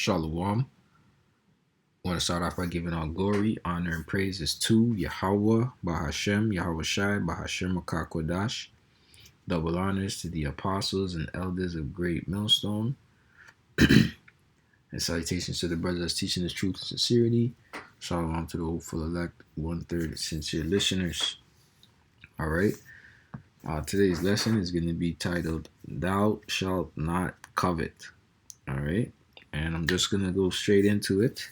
Shalom. I want to start off by giving all glory, honor, and praises to Yahweh, Bahashem, Yahweh Shai, Bahashem Akakodash. Double honors to the apostles and elders of Great Millstone. And salutations to the brothers that's teaching the truth and sincerity. Shalom to the hopeful elect, 1/3 sincere listeners. All right. Today's lesson is going to be titled, Thou Shalt Not Covet. All right. And I'm just going to go straight into it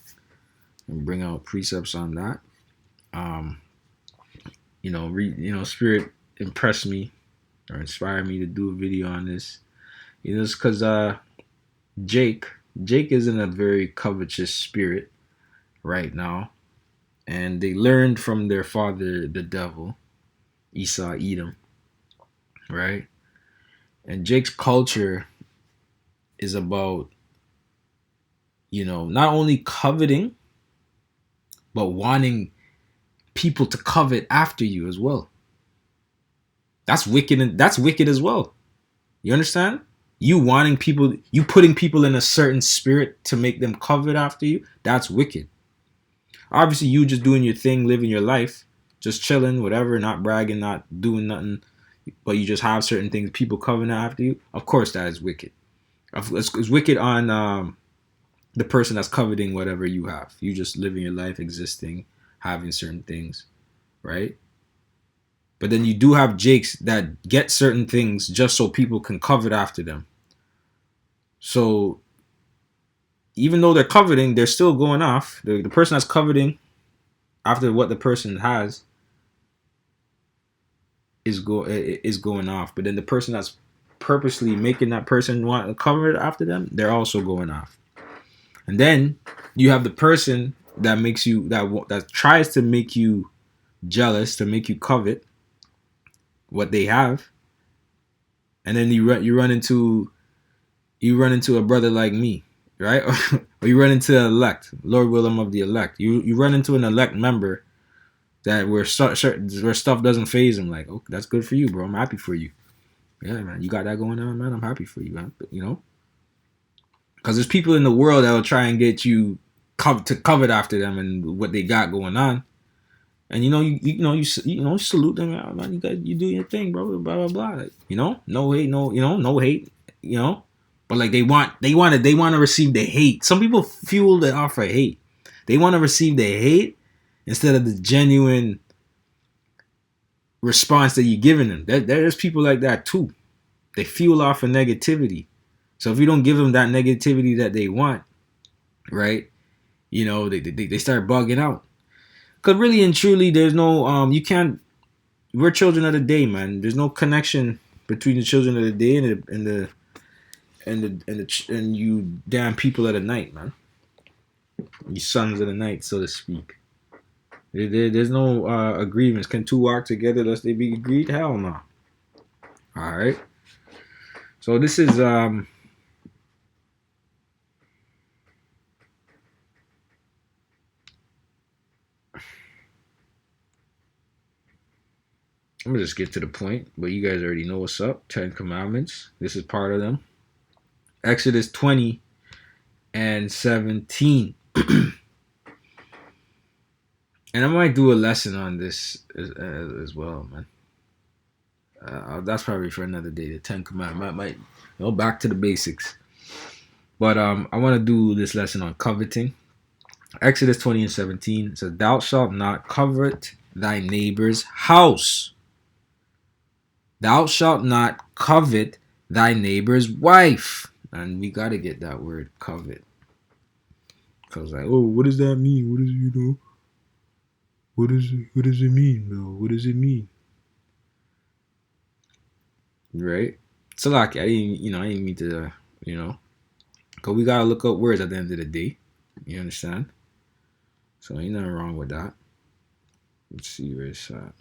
and bring out precepts on that. Spirit impressed me or inspired me to do a video on this. It's because Jake is in a very covetous spirit right now, and they learned from their father, the devil, Esau, Edom, right? And Jake's culture is about, not only coveting, but wanting people to covet after you as well. That's wicked, and that's wicked as well. You understand? You putting people in a certain spirit to make them covet after you, that's wicked. Obviously, you just doing your thing, living your life, just chilling, whatever, not bragging, not doing nothing, but you just have certain things, people coveting after you. Of course, that is wicked. It's wicked on the person that's coveting whatever you have. You just living your life, existing, having certain things, right? But then you do have Jakes that get certain things just so people can covet after them. So even though they're coveting, they're still going off. The person that's coveting after what the person has is going off. But then the person that's purposely making that person want to cover after them, they're also going off. And then you have the person that makes you that tries to make you jealous, to make you covet what they have. And then you run into a brother like me, right? Or you run into the elect, Lord Willem of the elect. You run into an elect member that where stuff doesn't phase him. Like, oh, that's good for you, bro. I'm happy for you. Yeah, man, you got that going on, man. I'm happy for you, man. Because there's people in the world that will try and get you to covet after them and what they got going on. And you salute them, man. You do your thing, bro. Blah blah blah. Like, no hate, no hate. But like they want to receive the hate. Some people fuel it off of hate. They want to receive the hate instead of the genuine response that you're giving them. There's people like that too. They fuel off of negativity. So if you don't give them that negativity that they want, right? They start bugging out. Because really and truly, there's no we're children of the day, man. There's no connection between the children of the day and you damn people of the night, man. You sons of the night, so to speak. There's no agreements. Can two walk together lest they be agreed? Hell no. All right. So this is I'm gonna just get to the point, but you guys already know what's up. 10 Commandments. This is part of them. Exodus 20 and 17. And I might do a lesson on this as well, man. That's probably for another day. The 10 Commandments. Might back to the basics. But I want to do this lesson on coveting. Exodus 20 and 17 says, Thou shalt not covet thy neighbor's house. Thou shalt not covet thy neighbor's wife. And we got to get that word covet. Because what does that mean? What does it mean, though? What does it mean? Right? So like I didn't mean to, because we got to look up words at the end of the day. You understand? So ain't nothing wrong with that. Let's see where it's at.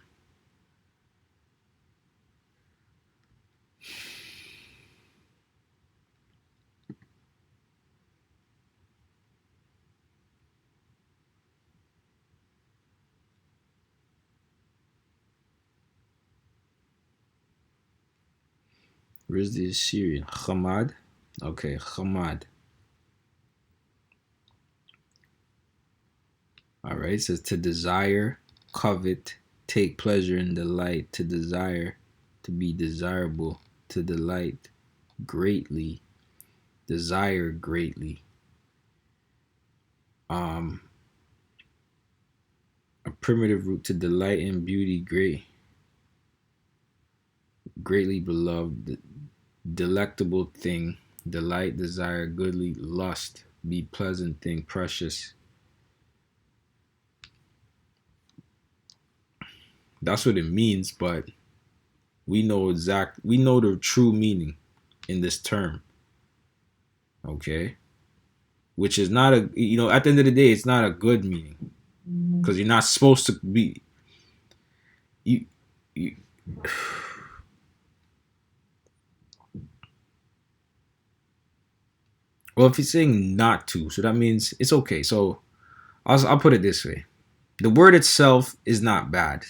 Where's the Assyrian? Hamad? Okay, Hamad. All right, it says to desire, covet, take pleasure in delight, to desire, to be desirable, to delight greatly, desire greatly. A primitive root to delight in beauty, greatly beloved, delectable thing, delight, desire, goodly, lust, be pleasant thing, precious. That's what it means, but we know the true meaning in this term. Okay? Which is not a, at the end of the day, it's not a good meaning. Because you're not supposed to be, you, you well, if you're saying not to, so that means it's okay. So I'll put it this way: the word itself is not bad.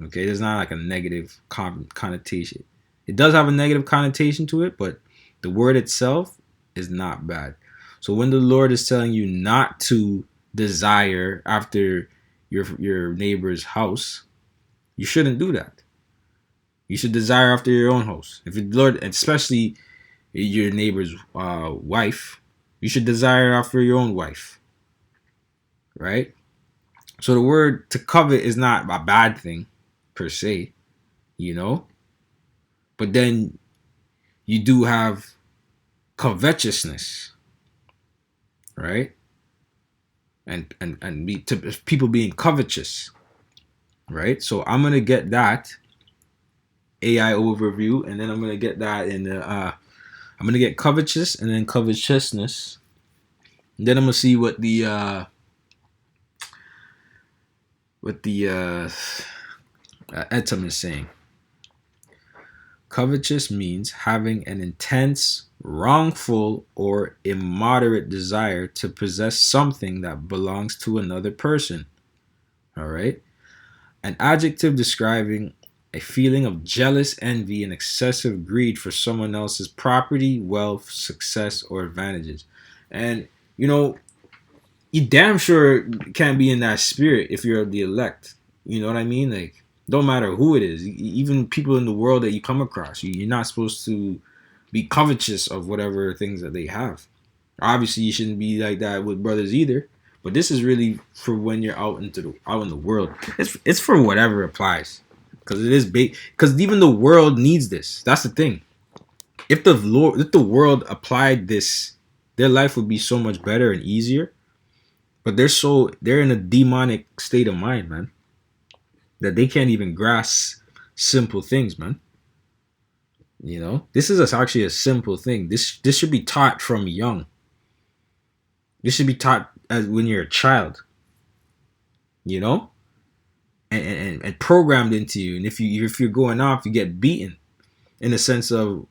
Okay, there's not like a negative connotation. It does have a negative connotation to it, but the word itself is not bad. So when the Lord is telling you not to desire after your neighbor's house, you shouldn't do that. You should desire after your own house. If the Lord, especially your neighbor's wife, you should desire after your own wife, right? So the word to covet is not a bad thing per se, you know, but then you do have covetousness, right? And people being covetous, right? So I'm gonna get that AI overview, and then I'm gonna get that in the I'm gonna get covetous and then covetousness. And then I'm gonna see what the Etam is saying. Covetous means having an intense, wrongful, or immoderate desire to possess something that belongs to another person. All right? An adjective describing a feeling of jealous envy and excessive greed for someone else's property, wealth, success, or advantages. And, you damn sure can't be in that spirit if you're the elect. You know what I mean? Like, don't matter who it is, even people in the world that you come across, you're not supposed to be covetous of whatever things that they have. Obviously, you shouldn't be like that with brothers either. But this is really for when you're out in the world. It's for whatever applies, because it is big. Because even the world needs this. That's the thing. If the world applied this, their life would be so much better and easier. But they're in a demonic state of mind, man, that they can't even grasp simple things, man. This is actually a simple thing. This should be taught from young. This should be taught as when you're a child, you know, and programmed into you. And if you're going off, you get beaten in the sense of,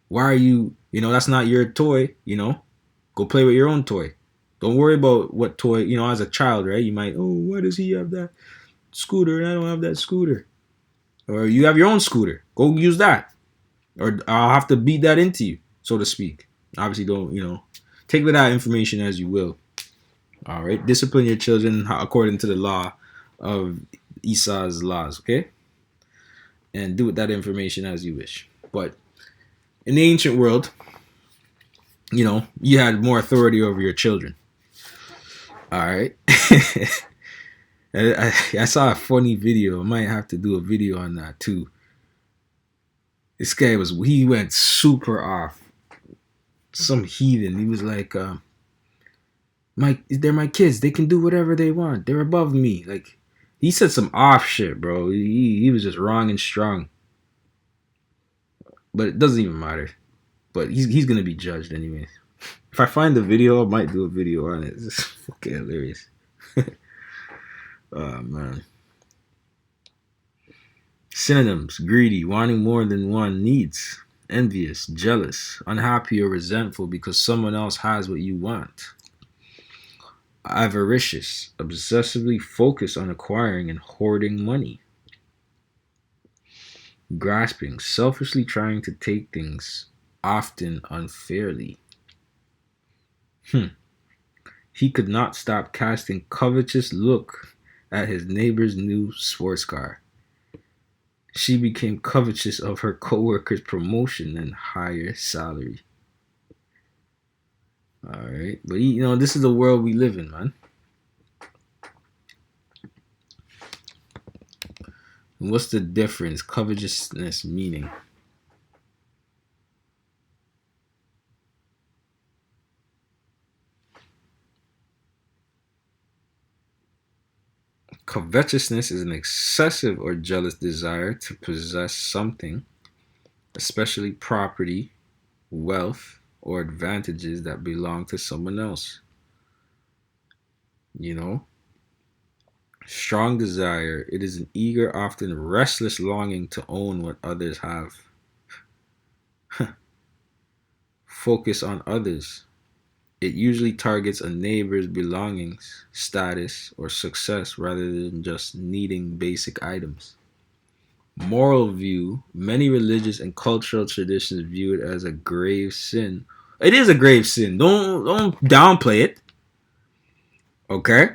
why are you, that's not your toy, go play with your own toy. Don't worry about what toy, as a child, right? You might, oh, why does he have that scooter and I don't have that scooter? Or you have your own scooter. Go use that. Or I'll have to beat that into you, so to speak. Obviously, don't, take with that information as you will. All right. Discipline your children according to the law of Esau's laws, okay? And do with that information as you wish. But in the ancient world, you had more authority over your children. All right. I saw a funny video. I might have to do a video on that too. This guy he went super off. Some heathen. He was like, they're my kids. They can do whatever they want. They're above me. Like, he said some off shit, bro. He was just wrong and strong. But it doesn't even matter. But he's gonna be judged anyways. If I find the video, I might do a video on it. It's fucking hilarious. Oh man. Synonyms: greedy, wanting more than one needs; envious, jealous, unhappy or resentful because someone else has what you want; avaricious, obsessively focused on acquiring and hoarding money; grasping, selfishly trying to take things, often unfairly. He could not stop casting covetous look at his neighbor's new sports car. She became covetous of her co-worker's promotion and higher salary. All right, but this is the world we live in, man. What's the difference? Covetousness meaning. Covetousness is an excessive or jealous desire to possess something, especially property, wealth, or advantages that belong to someone else. Strong desire. It is an eager, often restless longing to own what others have. Focus on others. It usually targets a neighbor's belongings, status, or success rather than just needing basic items. Moral view. Many religious and cultural traditions view it as a grave sin. It is a grave sin. Don't downplay it. Okay?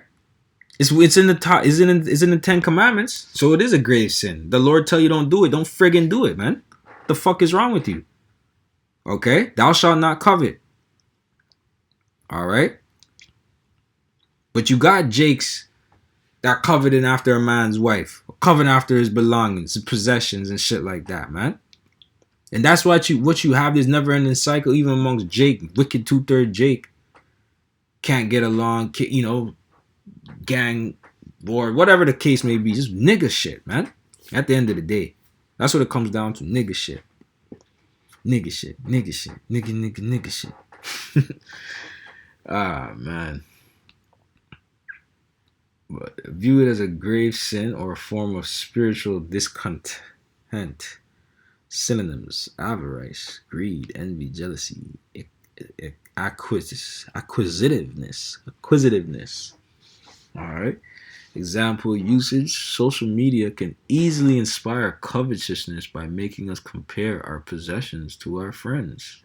It's in the top. It's in the 10 Commandments. So it is a grave sin. The Lord tell you don't do it. Don't friggin' do it, man. What the fuck is wrong with you? Okay? Thou shalt not covet. All right? But you got Jakes that coveting after a man's wife, coveting after his belongings, his possessions, and shit like that, man. And that's what you have this never-ending cycle, even amongst Jake, wicked 2/3 Jake, can't get along, gang war, whatever the case may be, just nigga shit, man. At the end of the day, that's what it comes down to, nigga shit, nigga shit, nigga shit, nigga shit. Ah, man. But view it as a grave sin or a form of spiritual discontent. Synonyms: avarice, greed, envy, jealousy, acquisitiveness. All right. Example usage: social media can easily inspire covetousness by making us compare our possessions to our friends.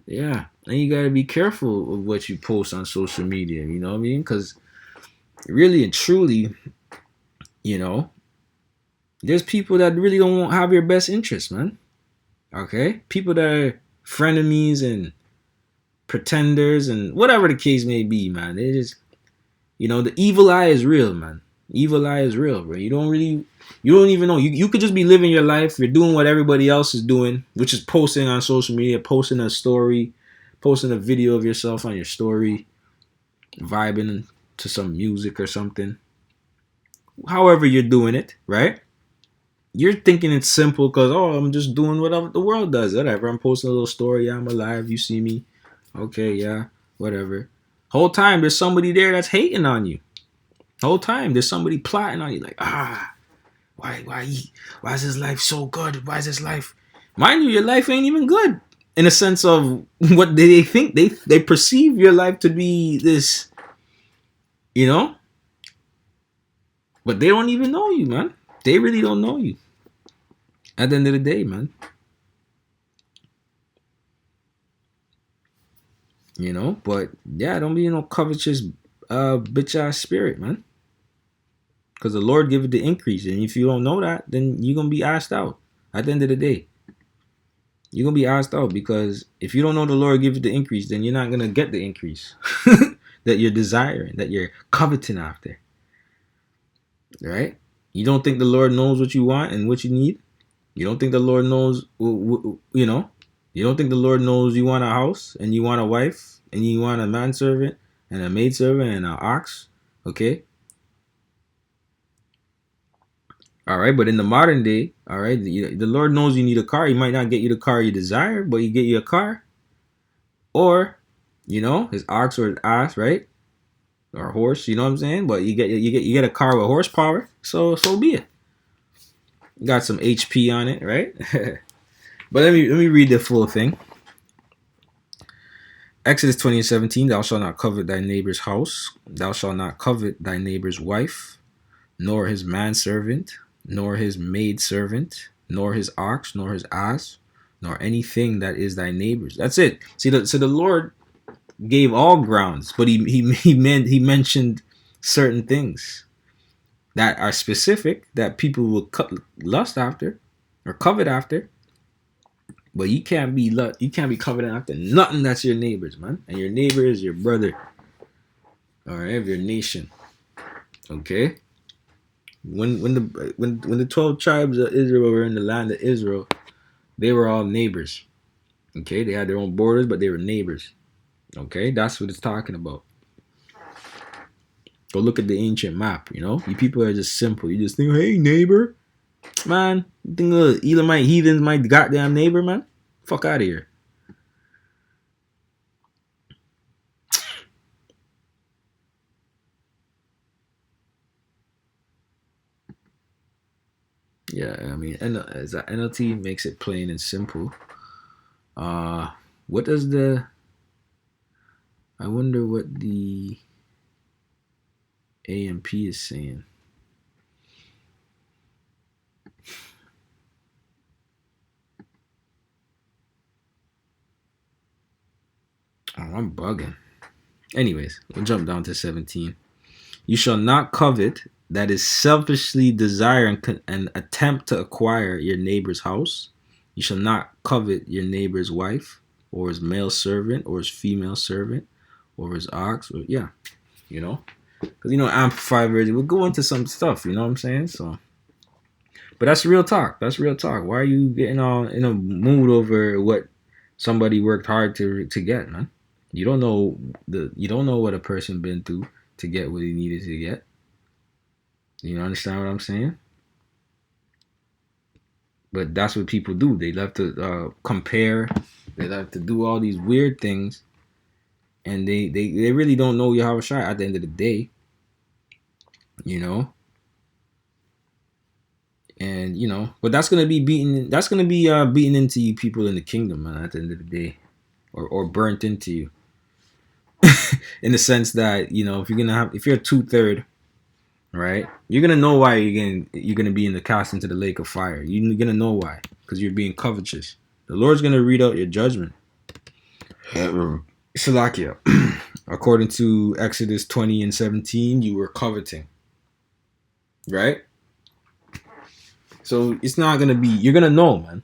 Yeah, and you gotta be careful of what you post on social media. You know what I mean? Because really and truly, there's people that really don't have your best interest, man. Okay? People that are frenemies and pretenders and whatever the case may be, man. They just, the evil eye is real, man. Evil eye is real, bro. You don't even know. You could just be living your life. You're doing what everybody else is doing, which is posting on social media, posting a story, posting a video of yourself on your story, vibing to some music or something. However you're doing it, right? You're thinking it's simple because, I'm just doing what the world does. Whatever. I'm posting a little story. Yeah, I'm alive. You see me. Okay, yeah, whatever. Whole time there's somebody there that's hating on you. Whole time there's somebody plotting on you. Like, why is his life so good? Why is his life? Mind you, your life ain't even good. In a sense of what they think. They perceive your life to be this, but they don't even know you, man. They really don't know you. At the end of the day, man. But yeah, don't be covetous bitch ass spirit, man. Because the Lord give it the increase. And if you don't know that, then you're gonna be asked out. At the end of the day. You're gonna be asked out because if you don't know the Lord give it the increase, then you're not gonna get the increase that you're desiring, that you're coveting after. Right? You don't think the Lord knows what you want and what you need? You don't think the Lord knows, you don't think the Lord knows you want a house and you want a wife and you want a manservant and a maidservant and an ox? Okay? All right, but in the modern day, all right, the Lord knows you need a car. He might not get you the car you desire, but He get you a car. Or, his ox or his ass, right? Or a horse, you know what I'm saying? But you get a car with horsepower, so be it. Got some HP on it, right? But let me read the full thing. Exodus 20:17, thou shalt not covet thy neighbor's house, thou shalt not covet thy neighbor's wife, nor his manservant, nor his maidservant, nor his ox, nor his ass, nor anything that is thy neighbor's. That's it. So the Lord gave all grounds, but he mentioned certain things that are specific that people will lust after or covet after. But you can't be coveting after nothing that's your neighbor's, man. And your neighbor is your brother, all right, of your nation. Okay. When the 12 tribes of Israel were in the land of Israel, they were all neighbors. Okay, they had their own borders, but they were neighbors. Okay, that's what it's talking about. Go look at the ancient map. You people are just simple. You just think, hey neighbor, man. You think the Elamite heathens my goddamn neighbor, man? Fuck out of here. Yeah, I mean, as a NLT makes it plain and simple. What does the? I wonder what the AMP is saying. Oh, I'm bugging. Anyways, we'll jump down to 17. You shall not covet, that is selfishly desire and attempt to acquire your neighbor's house. You shall not covet your neighbor's wife, or his male servant, or his female servant, or his ox, or because Amplified version, we'll go into some stuff. You know what I'm saying? So, but that's real talk. That's real talk. Why are you getting all in a mood over what somebody worked hard to get, man? You don't know what a person been through to get what he needed to get. You understand what I'm saying? But that's what people do. They love to compare. They love to do all these weird things, and they really don't know you have a shot at the end of the day. And but that's gonna be beaten. That's gonna be beaten into you people in the kingdom, man. At the end of the day, or burnt into you, in the sense that if you're a 2/3, right? You're gonna know why you're gonna be cast into the lake of fire. You're gonna know why, because you're being covetous. The Lord's gonna read out your judgment. Salakia. According to Exodus 20 and 17, you were coveting, right? So it's not gonna be. You're gonna know, man.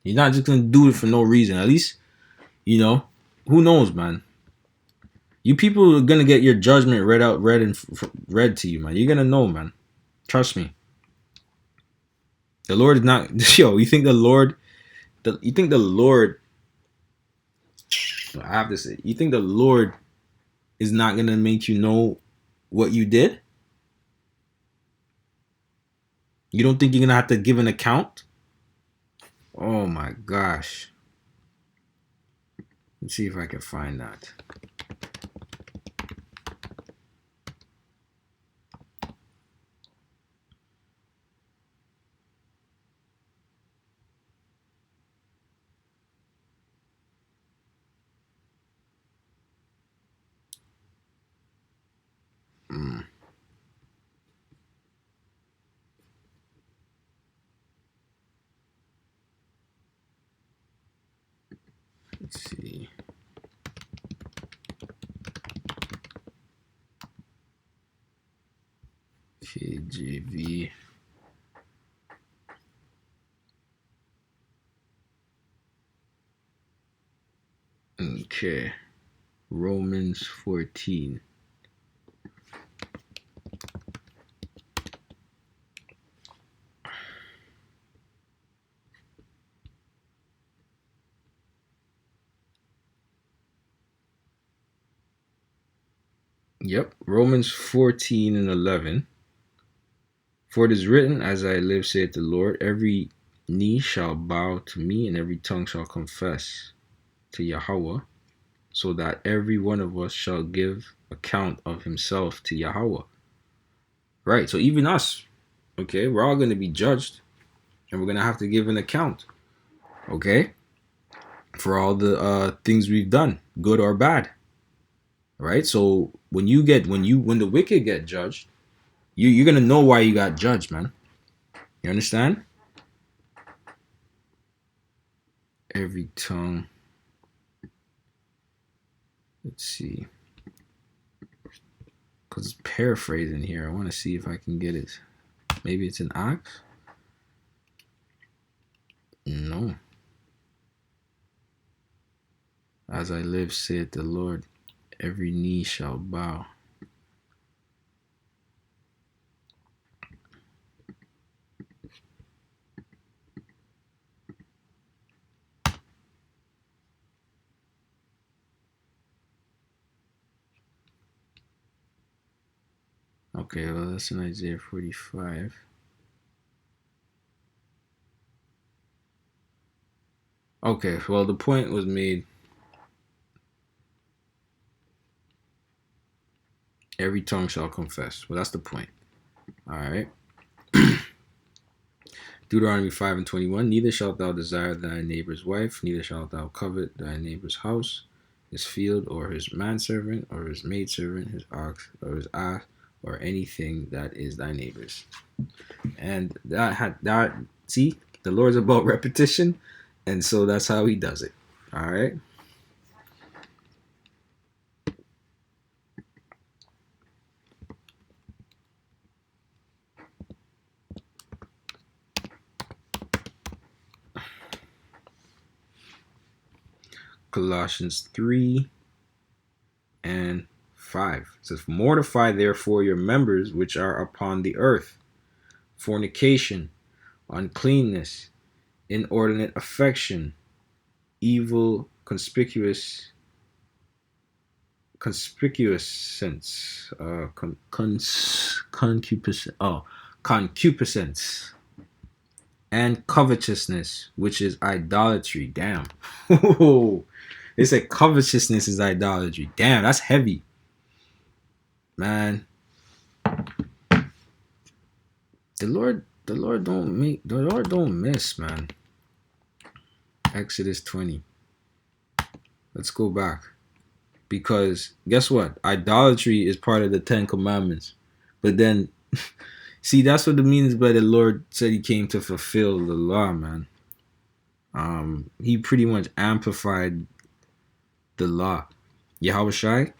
You're not just gonna do it for no reason. At least, who knows, man. You people are gonna get your judgment read to you, man. You're gonna know, man. Trust me. The Lord is not. Yo, you think the Lord? You think the Lord? I have to say, you think the Lord is not gonna make you know what you did? You don't think you're gonna have to give an account? Oh my gosh. Let's see if I can find that. Let's see. KJV. Okay. Romans 14. Yep. Romans 14 and 11. For it is written, as I live, saith the Lord, every knee shall bow to me, and every tongue shall confess to Yahweh, so that every one of us shall give account of himself to Yahweh. Right. So even us, okay, we're all going to be judged, and we're going to have to give an account, okay, for all the things we've done, good or bad. Right. So when the wicked get judged, you're going to know why you got judged, man. You understand? Every tongue. Let's see. Because it's paraphrasing here. I want to see if I can get it. Maybe it's an Acts? No. As I live, saith the Lord, every knee shall bow. Okay, well, that's in Isaiah 45. Okay, well, the point was made. Every tongue shall confess. Well, that's the point. All right. Deuteronomy 5 and 21. Neither shalt thou desire thy neighbor's wife, neither shalt thou covet thy neighbor's house, his field, or his manservant, or his maidservant, his ox, or his ass, or anything that is thy neighbor's. And see, the Lord's about repetition, and so that's how he does it. All right. Colossians 3 and 5. It says, mortify therefore your members which are upon the earth, fornication, uncleanness, inordinate affection, evil concupiscence, concupiscence, and covetousness, which is idolatry. Damn. They said covetousness is idolatry. Damn, that's heavy. Man. The Lord don't miss, man. Exodus 20. Let's go back. Because guess what? Idolatry is part of the 10 Commandments. But then, see, that's what it means by the Lord said he came to fulfill the law, man. He pretty much amplified the law. Yahushai.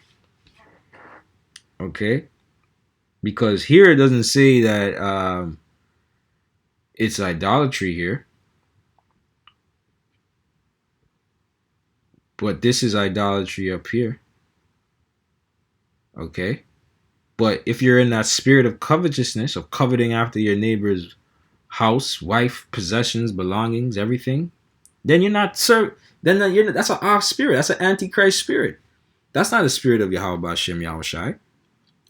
Okay? Because here it doesn't say that it's idolatry here. But this is idolatry up here. Okay? But if you're in that spirit of covetousness, of coveting after your neighbor's house, wife, possessions, belongings, everything, then you're not that's an off spirit. That's an antichrist spirit. That's not the spirit of Yahweh Hashem Yahushai.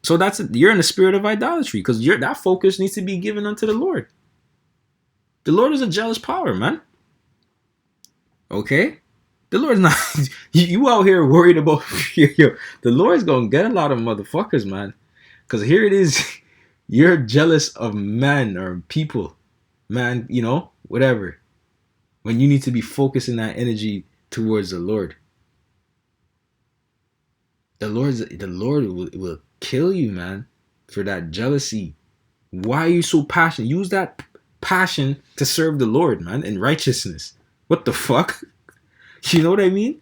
So you're in the spirit of idolatry because that focus needs to be given unto the Lord. The Lord is a jealous power, man. Okay? The Lord's not you out here worried about the Lord's gonna get a lot of motherfuckers, man. Because here it is, you're jealous of men or people, man, whatever. When you need to be focusing that energy towards the Lord. The Lord will kill you, man, for that jealousy. Why are you so passionate? Use that passion to serve the Lord, man, in righteousness. What the fuck? You know what I mean?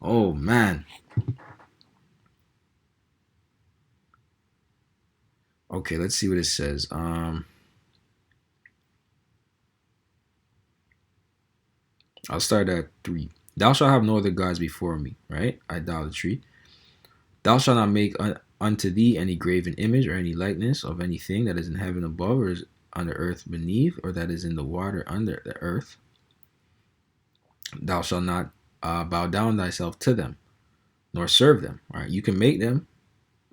Oh, man. Okay, let's see what it says. I'll start at 3. Thou shalt have no other gods before me, right? Idolatry. Thou shalt not make unto thee any graven image or any likeness of anything that is in heaven above or is on the earth beneath or that is in the water under the earth. Thou shalt not bow down thyself to them, nor serve them. All right, you can make them,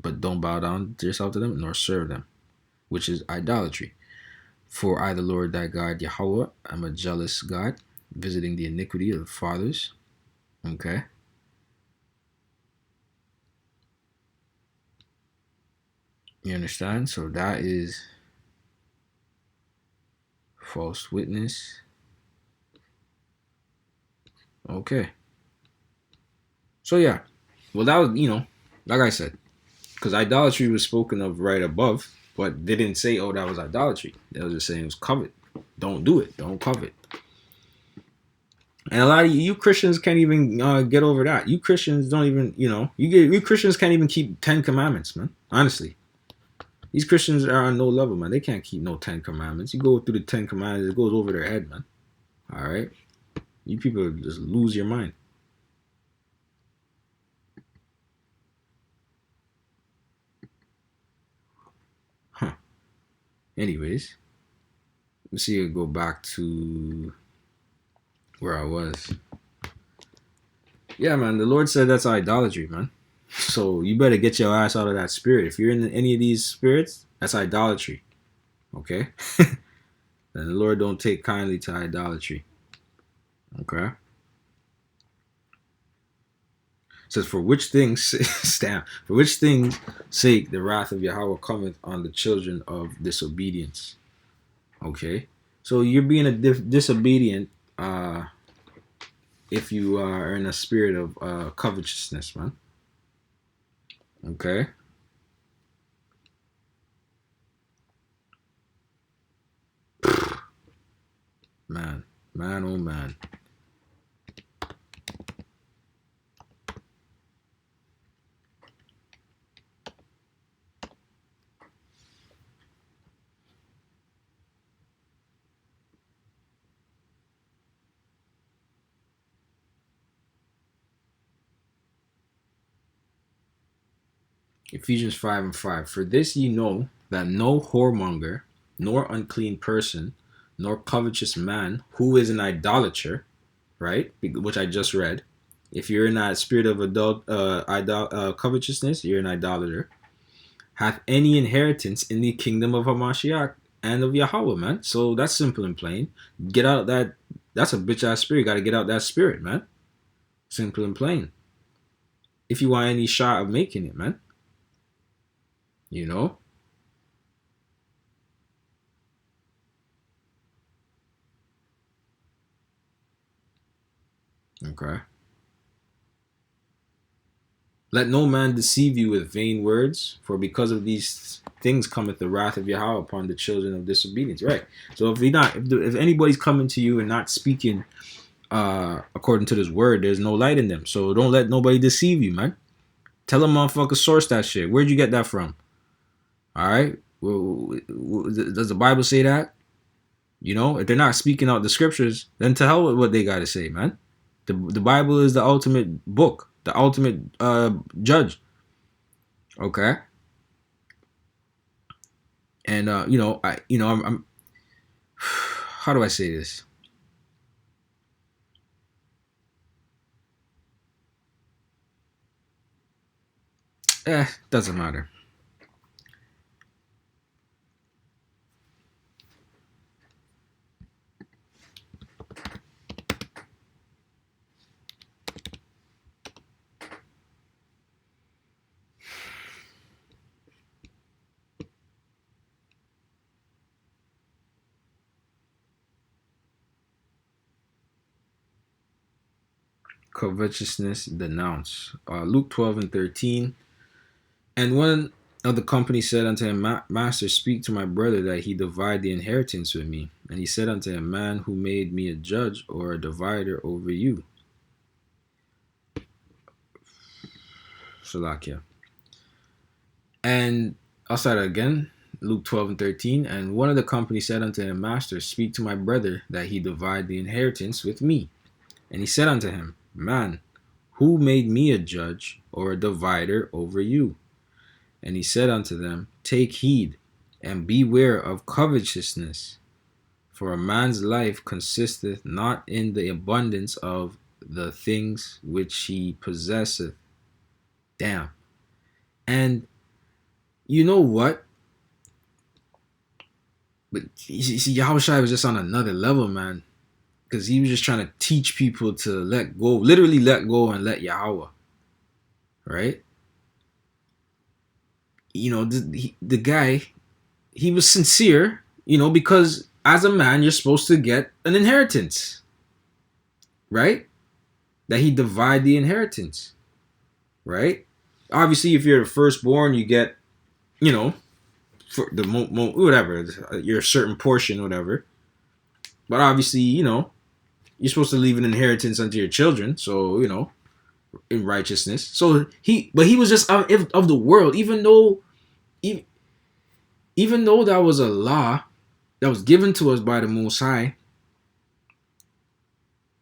but don't bow down to yourself to them, nor serve them, which is idolatry. For I, the Lord thy God, Yahweh, am a jealous God, visiting the iniquity of the fathers. Okay. You understand? So that is false witness. Okay. So yeah. Well, that was, like I said, because idolatry was spoken of right above, but they didn't say, oh, that was idolatry. They was just saying it was covet. Don't do it. Don't covet. And a lot of you Christians can't even get over that. You Christians don't even, you Christians can't even keep 10 Commandments, man. Honestly, these Christians are on no level, man. They can't keep no 10 Commandments. You go through the 10 Commandments, it goes over their head, man. All right, you people just lose your mind. Huh. Anyways, let's see. Go back to where I was. Yeah, man. The Lord said that's idolatry, man. So you better get your ass out of that spirit. If you're in any of these spirits, that's idolatry. Okay? Then the Lord don't take kindly to idolatry. Okay? It says, for which things stand, for which things sake the wrath of Yahweh cometh on the children of disobedience. Okay? So you're being a disobedient if you are in a spirit of covetousness, man. Okay? Man, oh man. Ephesians 5:5. For this ye know that no whoremonger, nor unclean person, nor covetous man who is an idolater, right? Which I just read. If you're in that spirit of covetousness, you're an idolater. Hath any inheritance in the kingdom of Hamashiach and of Yahweh, man. So that's simple and plain. Get out that. That's a bitch ass spirit. Got to get out that spirit, man. Simple and plain. If you want any shot of making it, man. You know. Okay. Let no man deceive you with vain words, for because of these things cometh the wrath of Yahweh upon the children of disobedience. Right. So if anybody's coming to you and not speaking according to this word, there's no light in them. So don't let nobody deceive you, man. Tell them motherfucker source that shit. Where'd you get that from? All right. Does the Bible say that? You know, if they're not speaking out the scriptures, then to hell with what they got to say, man. The Bible is the ultimate book, the ultimate judge. Okay. And I'm how do I say this? Doesn't matter. Covetousness denounce. Luke 12:13. And one of the company said unto him, Master, speak to my brother that he divide the inheritance with me. And he said unto him, Man, who made me a judge or a divider over you? Salakia. And I'll start again. Luke 12:13. And one of the company said unto him, Master, speak to my brother that he divide the inheritance with me. And he said unto him, Man, who made me a judge or a divider over you? And he said unto them, Take heed, and beware of covetousness, for a man's life consisteth not in the abundance of the things which he possesseth. Damn. And you know what? But you see, Yahushua was just on another level, man. Because he was just trying to teach people to let go, literally let go and let Yahweh. Right? You know, the guy, he was sincere, because as a man, you're supposed to get an inheritance. Right? That he divide the inheritance. Right? Obviously, if you're the firstborn, you get, for the whatever, your certain portion, whatever. But obviously, you're supposed to leave an inheritance unto your children. So in righteousness. So he was just of the world, even, even though that was a law that was given to us by the Most High,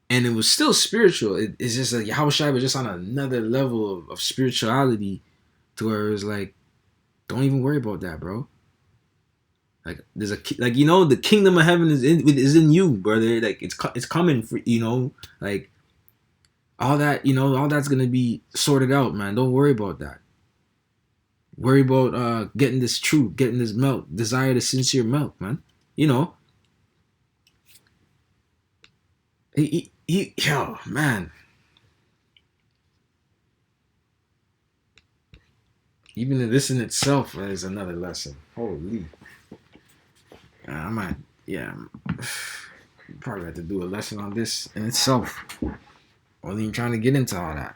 and it was still spiritual. It's just like Yahushua was just on another level of spirituality, to where it was like, don't even worry about that, bro. Like there's the kingdom of heaven is in you, brother. Like it's coming for like all that all that's gonna be sorted out, man. Don't worry about that. Worry about getting this truth, getting this milk. Desire the sincere milk, man. Yo, man. Even this in itself is another lesson. Holy. I might, yeah. Probably have to do a lesson on this in itself. I wasn't even trying to get into all that.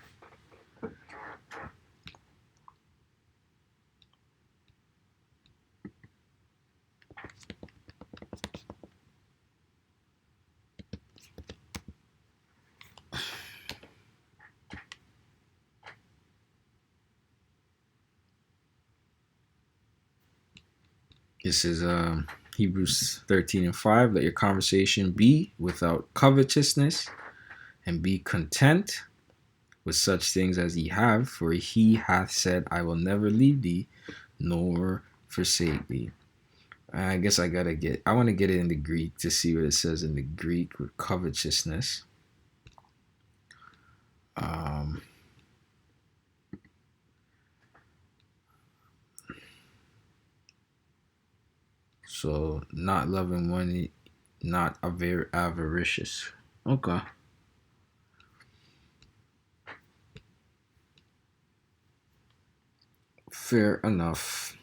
This is Hebrews 13:5. Let your conversation be without covetousness, and be content with such things as ye have, for he hath said, I will never leave thee nor forsake thee. I guess I want to get it in the Greek to see what it says in the Greek with covetousness. So not loving money, not avaricious. Okay. Fair enough.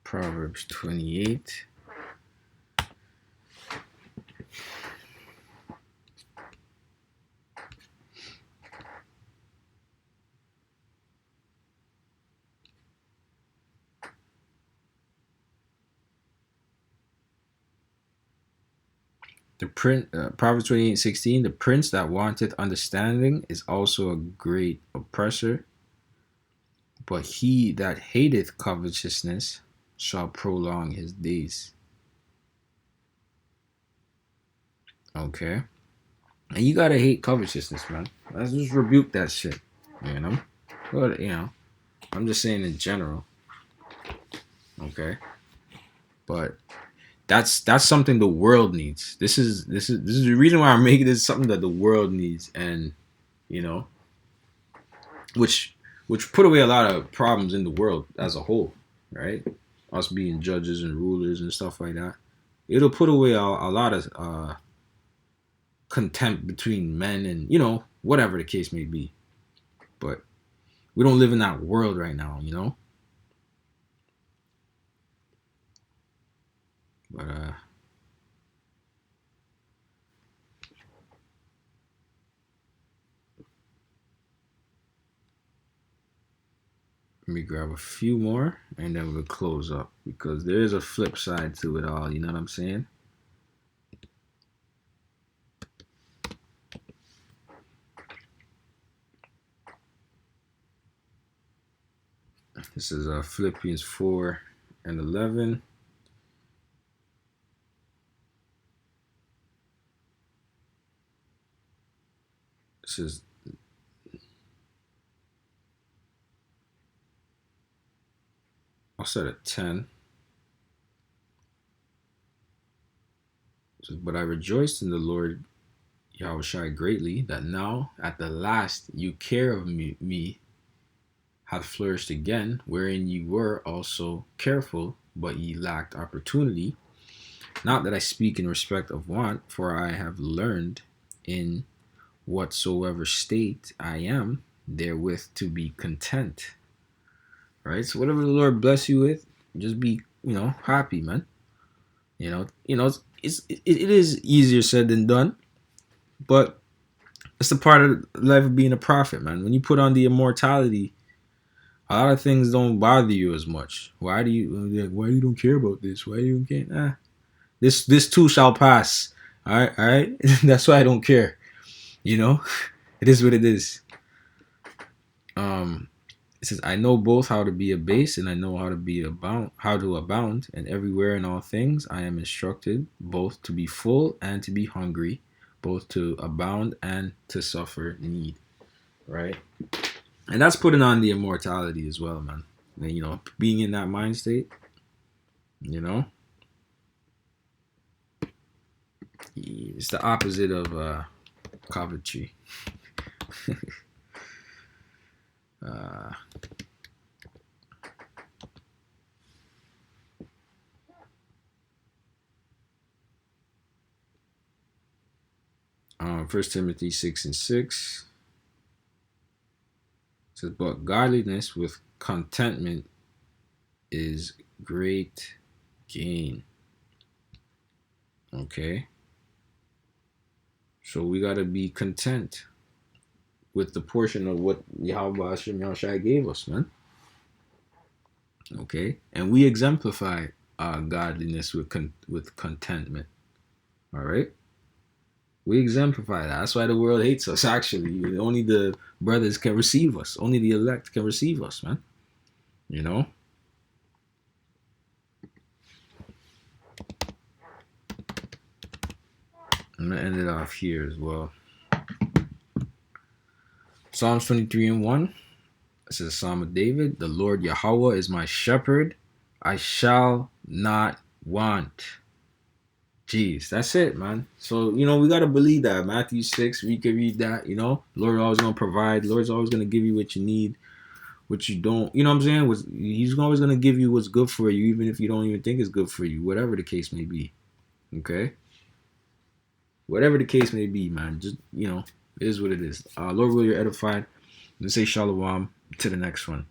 Proverbs 28. Proverbs 28:16. The prince that wanteth understanding is also a great oppressor, but he that hateth covetousness shall prolong his days. Okay. And you gotta hate covetousness, man. Let's just rebuke that shit. But I'm just saying in general. Okay. But that's something the world needs. This is the reason why I'm making this something that the world needs, and which put away a lot of problems in the world as a whole, right? Us being judges and rulers and stuff like that. It'll put away a lot of contempt between men and whatever the case may be. But we don't live in that world right now, But let me grab a few more and then we'll close up, because there is a flip side to it all, you know what I'm saying? This is Philippians 4:11. This is I'll set it 10. It says, but I rejoiced in the Lord Yahushua greatly, that now at the last you care of me hath flourished again, wherein ye were also careful, but ye lacked opportunity. Not that I speak in respect of want, for I have learned in whatsoever state I am, therewith to be content. Right? So whatever the Lord bless you with, just be, happy, man. It is easier said than done, but it's a part of life of being a prophet, man. When you put on the immortality, a lot of things don't bother you as much. Why do you don't care about this? Why you don't care? This too shall pass. All right. That's why I don't care. It is what it is. It says, I know both how to be abased and I know how to abound, and everywhere in all things I am instructed both to be full and to be hungry, both to abound and to suffer need. Right? And that's putting on the immortality as well, man. And, being in that mind state, it's the opposite of covetry. 1 Timothy 6:6 says, but godliness with contentment is great gain. Okay. So we got to be content with the portion of what Yahweh Hashem Yahushai gave us, man. Okay. And we exemplify godliness with contentment. All right. We exemplify that. That's why the world hates us, actually. Only the brothers can receive us. Only the elect can receive us, man. I'm going to end it off here as well. Psalms 23:1. It says, Psalm of David. The Lord Yahweh is my shepherd. I shall not want. Jeez, that's it, man. So, we got to believe that. Matthew 6, we can read that, Lord always going to provide. Lord's always going to give you what you need, what you don't. You know what I'm saying? He's always going to give you what's good for you, even if you don't even think it's good for you, whatever the case may be. Okay? Whatever the case may be, man. Just, it is what it is. Lord, will you're edified. Let's say shalom to the next one.